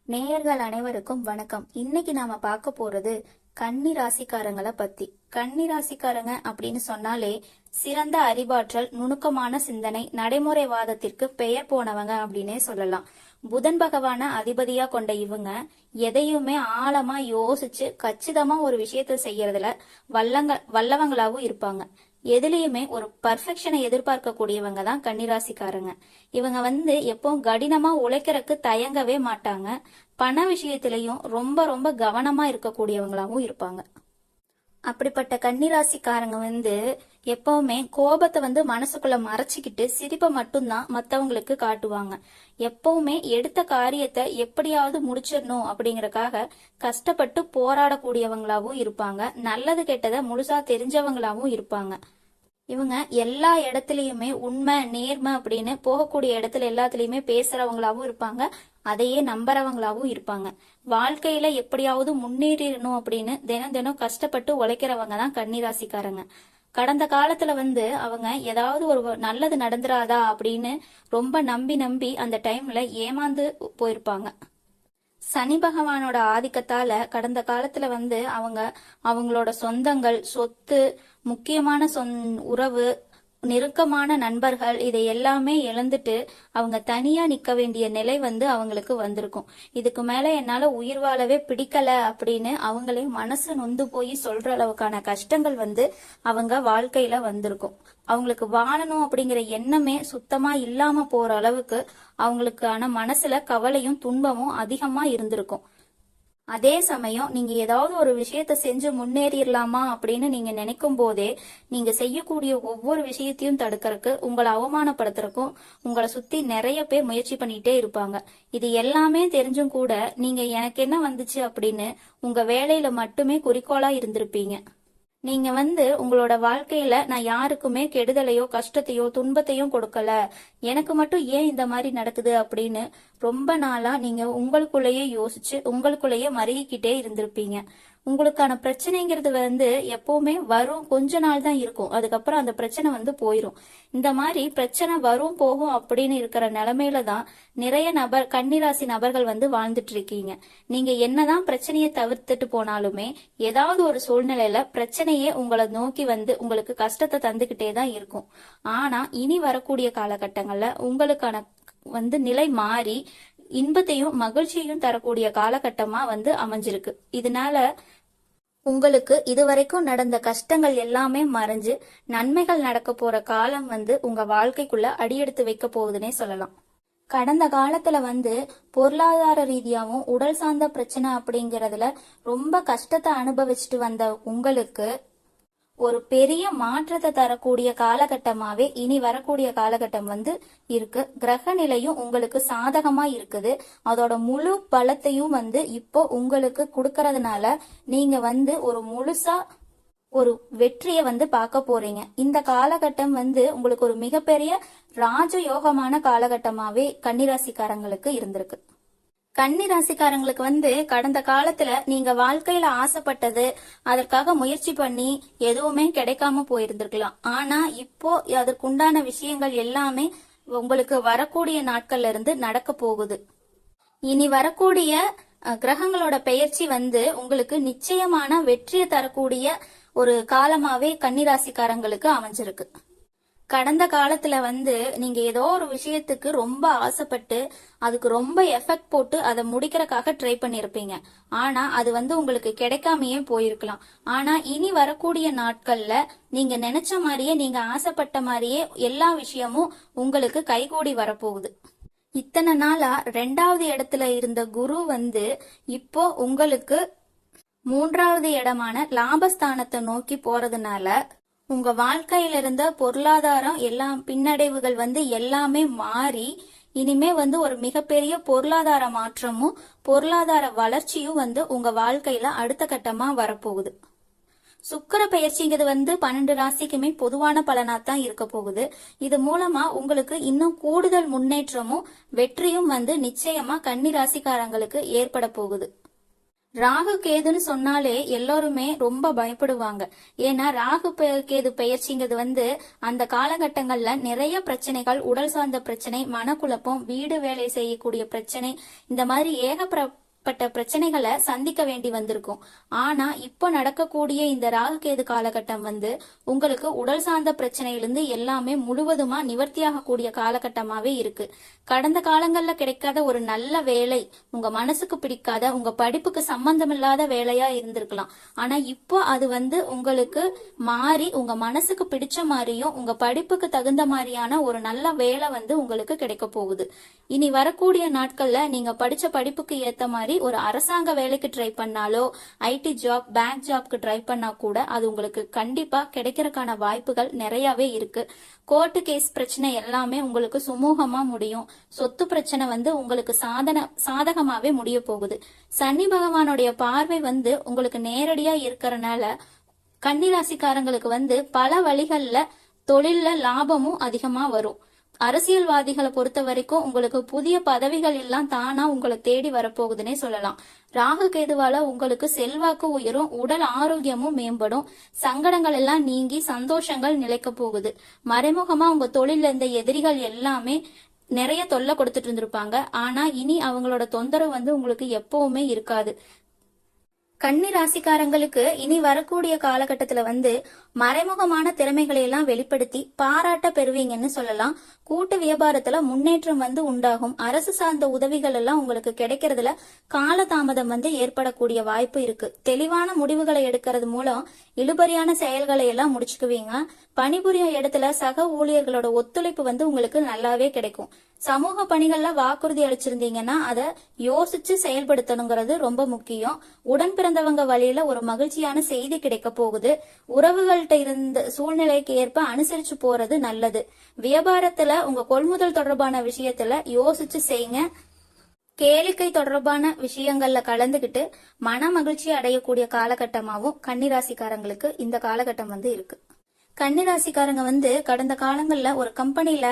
நேயர்கள் அனைவருக்கும் வணக்கம். இன்னைக்கு நாம பார்க்க போறது கன்னி ராசிக்காரங்களை பத்தி. கன்னி ராசிக்காரங்க அப்படின்னு சொன்னாலே சிறந்த அறிவாற்றல், நுணுக்கமான சிந்தனை, நடைமுறைவாதத்திற்கு பெயர் போனவங்க அப்படின்னே சொல்லலாம். புதன் பகவான அதிபதியா கொண்ட இவங்க எதையுமே ஆழமா யோசிச்சு கச்சிதமா ஒரு விஷயத்த செய்யறதுல வல்லவங்களாவும் இருப்பாங்க. எதுலயுமே ஒரு பர்ஃபெக்ஷனை எதிர்பார்க்க கூடியவங்க தான் கன்னிராசிக்காரங்க. இவங்க எப்பவும் கடினமா உழைக்கிறதுக்கு தயங்கவே மாட்டாங்க. பண விஷயத்திலையும் ரொம்ப ரொம்ப கவனமா இருக்கக்கூடியவங்களாவும் இருப்பாங்க. அப்படிப்பட்ட கன்னிராசிக்காரங்க எப்பவுமே கோபத்தை மனசுக்குள்ள மறைச்சிக்கிட்டு சிரிப்பை மட்டும்தான் மத்தவங்களுக்கு காட்டுவாங்க. எப்பவுமே எடுத்த காரியத்தை எப்படியாவது முடிச்சிடணும் அப்படிங்கறக்காக கஷ்டப்பட்டு போராடக்கூடியவங்களாவும் இருப்பாங்க. நல்லது கெட்டதை முழுசா தெரிஞ்சவங்களாவும் இருப்பாங்க. இவங்க எல்லா இடத்துலயுமே உண்மை நேர்மை அப்படின்னு போகக்கூடிய இடத்துல எல்லாத்துலயுமே பேசுறவங்களாவும் இருப்பாங்க. அதையே நம்புறவங்களாவும் இருப்பாங்க. வாழ்க்கையில எப்படியாவது முன்னேறிடணும் அப்படின்னு தினம் தினம் கஷ்டப்பட்டு உழைக்கிறவங்க தான் கன்னிராசிக்காரங்க. கடந்த காலத்துல அவங்க ஏதாவது ஒரு நல்லது நடந்துராதா அப்படின்னு ரொம்ப நம்பி நம்பி அந்த டைம்ல ஏமாந்து போயிருப்பாங்க. சனி பகவானோட ஆதிக்கத்தால கடந்த காலத்துல அவங்களோட சொந்தங்கள், சொத்து, முக்கியமான உறவு, நெருக்கமான நண்பர்கள் இதை எல்லாமே இழந்துட்டு அவங்க தனியா நிக்க வேண்டிய நிலை அவங்களுக்கு வந்திருக்கும். இதுக்கு மேல என்னால உயிர் வாழவே பிடிக்கல அப்படின்னு அவங்களே மனசு நொந்து போய் சொல்ற அளவுக்கான கஷ்டங்கள் அவங்க வாழ்க்கையில வந்திருக்கும். அவங்களுக்கு வாழணும் அப்படிங்கிற எண்ணமே சுத்தமா இல்லாம போற அளவுக்கு அவங்களுக்கான மனசுல கவலையும் துன்பமும் அதிகமா இருந்திருக்கும். அதே சமயம் நீங்க ஏதாவது ஒரு விஷயத்த செஞ்சு முன்னேறிடலாமா அப்படின்னு நீங்க நினைக்கும் போதே நீங்க செய்யக்கூடிய ஒவ்வொரு விஷயத்தையும் தடுக்கறதுக்கு, உங்களை அவமானப்படுத்துறதுக்கும் உங்களை சுத்தி நிறைய பேர் முயற்சி பண்ணிட்டே இருப்பாங்க. இது எல்லாமே தெரிஞ்சும் கூட நீங்க எனக்கு என்ன வந்துச்சு அப்படின்னு உங்க வேலையில மட்டுமே குறிக்கோளா இருந்திருப்பீங்க. நீங்க உங்களோட வாழ்க்கையில நான் யாருக்குமே கெடுதலையோ கஷ்டத்தையோ துன்பத்தையும் கொடுக்கல, எனக்கு மட்டும் ஏன் இந்த மாதிரி நடக்குது அப்படின்னு ரொம்ப நாளா நீங்க உங்களுக்குள்ளேயே யோசிச்சு உங்களுக்குள்ளேயே மருகிக்கிட்டே இருந்திருப்பீங்க. உங்களுக்கான பிரச்சனைங்கிறது எப்பவுமே வரும், கொஞ்ச நாள் தான் இருக்கும். அதுக்கப்புறம் அந்த பிரச்சனை போயிரும். இந்த மாதிரி பிரச்சனை வரும் போகும் அப்படின்னு இருக்கிற நிலைமையில தான் நிறைய கன்னிராசி நபர்கள் வாழ்ந்துட்டு இருக்கீங்க. நீங்க என்னதான் பிரச்சனையை தவிர்த்துட்டு போனாலுமே ஏதாவது ஒரு சூழ்நிலையில பிரச்சனையே உங்களை நோக்கி உங்களுக்கு கஷ்டத்தை தந்துகிட்டே தான் இருக்கும். ஆனா இனி வரக்கூடிய காலகட்டங்கள்ல உங்களுக்கான நிலை மாறி இன்பத்தையும் மகிழ்ச்சியையும் தரக்கூடிய காலகட்டமா அமைஞ்சிருக்கு. இதனால உங்களுக்கு இதுவரைக்கும் நடந்த கஷ்டங்கள் எல்லாமே மறைஞ்சு நன்மைகள் நடக்க போற காலம் உங்க வாழ்க்கைக்குள்ள அடியெடுத்து வைக்க போகுதுன்னே சொல்லலாம். கடந்த காலத்துல பொருளாதார ரீதியாவும் உடல் சார்ந்த பிரச்சனை அப்படிங்கறதுல ரொம்ப கஷ்டத்தை அனுபவிச்சுட்டு வந்த உங்களுக்கு ஒரு பெரிய மாற்றத்தை தரக்கூடிய காலகட்டமாவே இனி வரக்கூடிய காலகட்டம் இருக்கு. கிரக நிலையும் உங்களுக்கு சாதகமா இருக்குது. அதோட முழு பலத்தையும் இப்போ உங்களுக்கு கொடுக்கறதுனால நீங்க ஒரு முழுசா ஒரு வெற்றியை பார்க்க போறீங்க. இந்த காலகட்டம் உங்களுக்கு ஒரு மிகப்பெரிய ராஜயோகமான காலகட்டமாவே கன்னிராசிக்காரங்களுக்கு இருந்திருக்கு. கன்னி ராசிக்காரங்களுக்கு கடந்த காலத்துல நீங்க வாழ்க்கையில ஆசைப்பட்டது, அதற்காக முயற்சி பண்ணி எதுவுமே கிடைக்காம போயிருந்திருக்கலாம். ஆனா இப்போ அதற்குண்டான விஷயங்கள் எல்லாமே உங்களுக்கு வரக்கூடிய நாட்கள்ல இருந்து நடக்க போகுது. இனி வரக்கூடிய கிரகங்களோட பெயர்ச்சி உங்களுக்கு நிச்சயமான வெற்றியை தரக்கூடிய ஒரு காலமாவே கன்னிராசிக்காரங்களுக்கு அமைஞ்சிருக்கு. கடந்த காலத்துல நீங்க ஏதோ ஒரு விஷயத்துக்கு ரொம்ப ஆசைப்பட்டு அதுக்கு ரொம்ப எஃபெக்ட் போட்டு அதை முடிக்கிறதுக்காக ட்ரை பண்ணிருப்பீங்க. ஆனா அது உங்களுக்கு கிடைக்காமயே போயிருக்கலாம். ஆனா இனி வரக்கூடிய நாட்கள்ல நீங்க நினைச்ச மாதிரியே, நீங்க ஆசைப்பட்ட மாதிரியே எல்லா விஷயமும் உங்களுக்கு கைகூடி வரப்போகுது. இத்தனை நாளா 2வது இடத்துல இருந்த குரு இப்போ உங்களுக்கு 3வது இடமான லாபஸ்தானத்தை நோக்கி போறதுனால உங்க வாழ்க்கையில இருந்த பொருளாதாரம் எல்லாம் பின்னடைவுகள் எல்லாமே மாறி இனிமே ஒரு மிகப்பெரிய பொருளாதார மாற்றமும் பொருளாதார வளர்ச்சியும் உங்க வாழ்க்கையில அடுத்த கட்டமா வரப்போகுது. சுக்கிர பயிற்சிங்கிறது 12 ராசிக்குமே பொதுவான பலனாத்தான் இருக்க போகுது. இது மூலமா உங்களுக்கு இன்னும் கூடுதல் முன்னேற்றமும் வெற்றியும் நிச்சயமா கன்னி ராசிக்காரங்களுக்கு ஏற்பட போகுது. ராகு கேதுன்னு சொன்னாலே எல்லாருமே ரொம்ப பயப்படுவாங்க. ஏன்னா கேது பெயர்ச்சிங்கிறது வந்து அந்த காலகட்டங்கள்ல நிறைய பிரச்சனைகள், உடல் சார்ந்த பிரச்சனை, மனக்குழப்பம், வீடு வேலை செய்யக்கூடிய பிரச்சனை, இந்த மாதிரி பிரச்சனைகளை சந்திக்க வேண்டி வந்திருக்கும். ஆனா இப்போ நடக்கக்கூடிய இந்த ராகுகேது காலகட்டம் வந்து உங்களுக்கு உடல் சார்ந்த பிரச்சனையிலிருந்து எல்லாமே முழுவதுமா நிவர்த்தியாக கூடிய காலகட்டமாவே இருக்கு. கடந்த காலங்கள்ல கிடைக்காத ஒரு நல்ல வேலை, உங்க மனசுக்கு பிடிக்காத, உங்க படிப்புக்கு சம்பந்தமில்லாத வேலையா இருந்திருக்கலாம். ஆனா இப்போ அது வந்து உங்களுக்கு மாறி உங்க மனசுக்கு பிடிச்ச மாதிரியும் உங்க படிப்புக்கு தகுந்த மாதிரியான ஒரு நல்ல வேலை வந்து உங்களுக்கு கிடைக்க போகுது. இனி வரக்கூடிய நாட்கள்ல நீங்க படிச்ச படிப்புக்கு ஏத்த மாதிரி ஒரு அரசாங்க வேலைக்கு ட்ரை பண்ணாலோ, ஐடி ஜாப், பேங்க் ஜாப்க்கு ட்ரை பண்ணா கூட அது உங்களுக்கு கண்டிப்பா கிடைக்கிறதுக்கான வாய்ப்புகள் நிறையவே இருக்கு. கோர்ட்டு கேஸ் பிரச்சனை எல்லாமே உங்களுக்கு சுமூகமா முடியும். சொத்து பிரச்சனை வந்து உங்களுக்கு சாதகமாவே முடிய போகுது. சனி பகவானுடைய பார்வை வந்து உங்களுக்கு நேரடியா இருக்கறனால கன்னிராசிக்காரங்களுக்கு வந்து பல வழிகள்ல தொழில்ல லாபமும் அதிகமா வரும். அரசியல்வாதிகளை பொறுத்த வரைக்கும் உங்களுக்கு புதிய பதவிகள் எல்லாம் தானா உங்களை தேடி வரப்போகுதுன்னே சொல்லலாம். ராகு கேதுவால உங்களுக்கு செல்வாக்கு உயரும், உடல் ஆரோக்கியமும் மேம்படும், சங்கடங்கள் எல்லாம் நீங்கி சந்தோஷங்கள் நிலைக்க போகுது. மறைமுகமா உங்க தொழில இருந்த எதிரிகள் எல்லாமே நிறைய தொல்லை கொடுத்துட்டு இருந்திருப்பாங்க. ஆனா இனி அவங்களோட தொந்தரவு வந்து உங்களுக்கு எப்பவுமே இருக்காது. கன்னி ராசிக்காரங்களுக்கு இனி வரக்கூடிய காலகட்டத்துல வந்து மறைமுகமான திறமைகளை எல்லாம் வெளிப்படுத்தி பாராட்ட பெறுவீங்கன்னு சொல்லலாம். கூட்டு வியாபாரத்துல முன்னேற்றம் வந்து உண்டாகும். அரசு சார்ந்த உதவிகள் எல்லாம் உங்களுக்கு கிடைக்கிறதுல காலதாமதம் வந்து ஏற்படக்கூடிய வாய்ப்பு இருக்கு. தெளிவான முடிவுகளை எடுக்கிறது மூலம் இழுபறியான செயல்களை எல்லாம் முடிச்சுக்குவீங்க. பணிபுரியும் இடத்துல சக ஊழியர்களோட ஒத்துழைப்பு வந்து உங்களுக்கு நல்லாவே கிடைக்கும். சமூக பணிகள்ல வாக்குறுதி அளிச்சிருந்தீங்கன்னா அதை யோசிச்சு செயல்படுத்தணுங்கிறது ரொம்ப முக்கியம். உடன் பிறந்தவங்க வழியில ஒரு மகிழ்ச்சியான செய்தி கிடைக்க போகுது. உறவுகள்கிட்ட இருந்த சூழ்நிலைக்கு ஏற்ப அனுசரிச்சு போறது நல்லது. வியாபாரத்துல உங்க கொள்முதல் தொடர்பான விஷயத்துல யோசிச்சு செய்யுங்க. கேளிக்கை தொடர்பான விஷயங்கள்ல கலந்துகிட்டு மன மகிழ்ச்சி அடையக்கூடிய காலகட்டமாவும் கன்னிராசிக்காரங்களுக்கு இந்த காலகட்டம் வந்து இருக்கு. கன்னிராசிக்காரங்க வந்து கடந்த காலங்கள்ல ஒரு கம்பெனில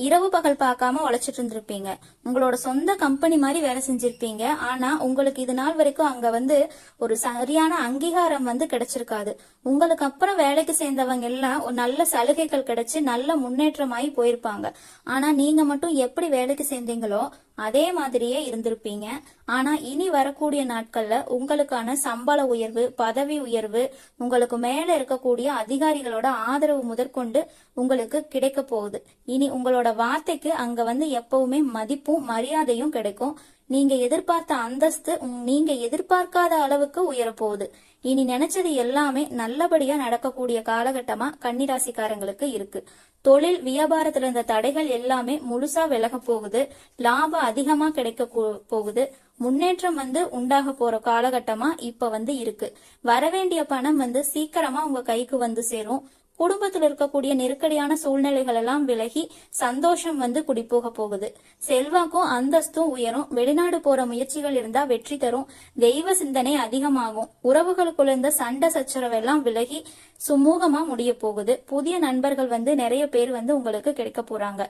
இரவு பகல் பார்க்காம உழைச்சிட்டு இருந்திருப்பீங்க. உங்களோட சொந்த கம்பெனி மாதிரி வேலை செஞ்சிருப்பீங்க. ஆனா உங்களுக்கு இது நாள் வரைக்கும் அங்க வந்து ஒரு சரியான அங்கீகாரம் வந்து கிடைச்சிருக்காது. உங்களுக்கு அப்புறம் வேலைக்கு சேர்ந்தவங்க எல்லாம் ஒரு நல்ல சலுகைகள் கிடைச்சு நல்ல முன்னேற்றமாயி போயிருப்பாங்க. ஆனா நீங்க மட்டும் எப்படி வேலைக்கு சேர்ந்தீங்களோ அதே மாதிரியே இருந்திருப்பீங்க. ஆனா இனி வரக்கூடிய நாட்கள்ல உங்களுக்கான சம்பள உயர்வு, பதவி உயர்வு, உங்களுக்கு மேல இருக்கக்கூடிய அதிகாரிகளோட ஆதரவு முதற்கொண்டு உங்களுக்கு கிடைக்க போகுது. இனி உங்களோட வார்த்தைக்கு அங்க வந்து எப்பவுமே மதிப்பும் மரியாதையும் கிடைக்கும். நீங்க எதிர்பார்த்த அந்தஸ்து நீங்க எதிர்பார்க்காத அளவுக்கு உயரப்போகுது. இனி நினைச்சது எல்லாமே நல்லபடியா நடக்கக்கூடிய காலகட்டமா கன்னிராசிக்காரங்களுக்கு இருக்கு. தொழில் வியாபாரத்துல இருந்த தடைகள் எல்லாமே முழுசா விலக போகுது. லாபம் அதிகமா கிடைக்க போகுது. முன்னேற்றம் வந்து உண்டாக போற காலகட்டமா இப்ப வந்து இருக்கு. வரவேண்டிய பணம் வந்து சீக்கிரமா உங்க கைக்கு வந்து சேரும். குடும்பத்தில் இருக்கக்கூடிய நெருக்கடியான சூழ்நிலைகள் எல்லாம் விலகி சந்தோஷம் வந்து குடிப்போக போகுது. செல்வாக்கும் அந்தஸ்தும் உயரும். வெளிநாடு போற முயற்சிகள் இருந்தா வெற்றி தரும். தெய்வ சிந்தனை அதிகமாகும். உறவுகளுக்குள்ள இருந்த சண்டை சச்சரவெல்லாம் விலகி சுமூகமா முடிய போகுது. புதிய நண்பர்கள் வந்து நிறைய பேர் வந்து உங்களுக்கு கிடைக்க போறாங்க.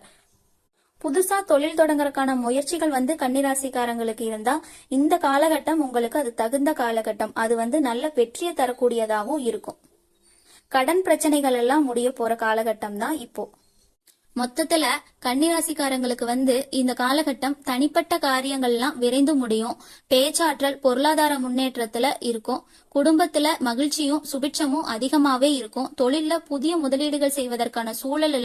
புதுசா தொழில் தொடங்குறதுக்கான முயற்சிகள் வந்து கன்னிராசிக்காரங்களுக்கு இருந்தா இந்த காலகட்டம் உங்களுக்கு அது தகுந்த காலகட்டம். அது வந்து நல்ல வெற்றியை தரக்கூடியதாகவும் இருக்கும். கடன் பிரச்சனைகள் எல்லாம் முடிய போற காலகட்டம் தான் இப்போ. மொத்தத்துல கன்னிராசிக்காரங்களுக்கு வந்து இந்த காலகட்டம் தனிப்பட்ட காரியங்கள்லாம் விரைந்து முடியும். பேச்சாற்றல் பொருளாதார முன்னேற்றத்துல இருக்கும். குடும்பத்துல மகிழ்ச்சியும் சுபிட்சமும் அதிகமாவே இருக்கும். தொழில்ல புதிய முதலீடுகள் செய்வதற்கான சூழல்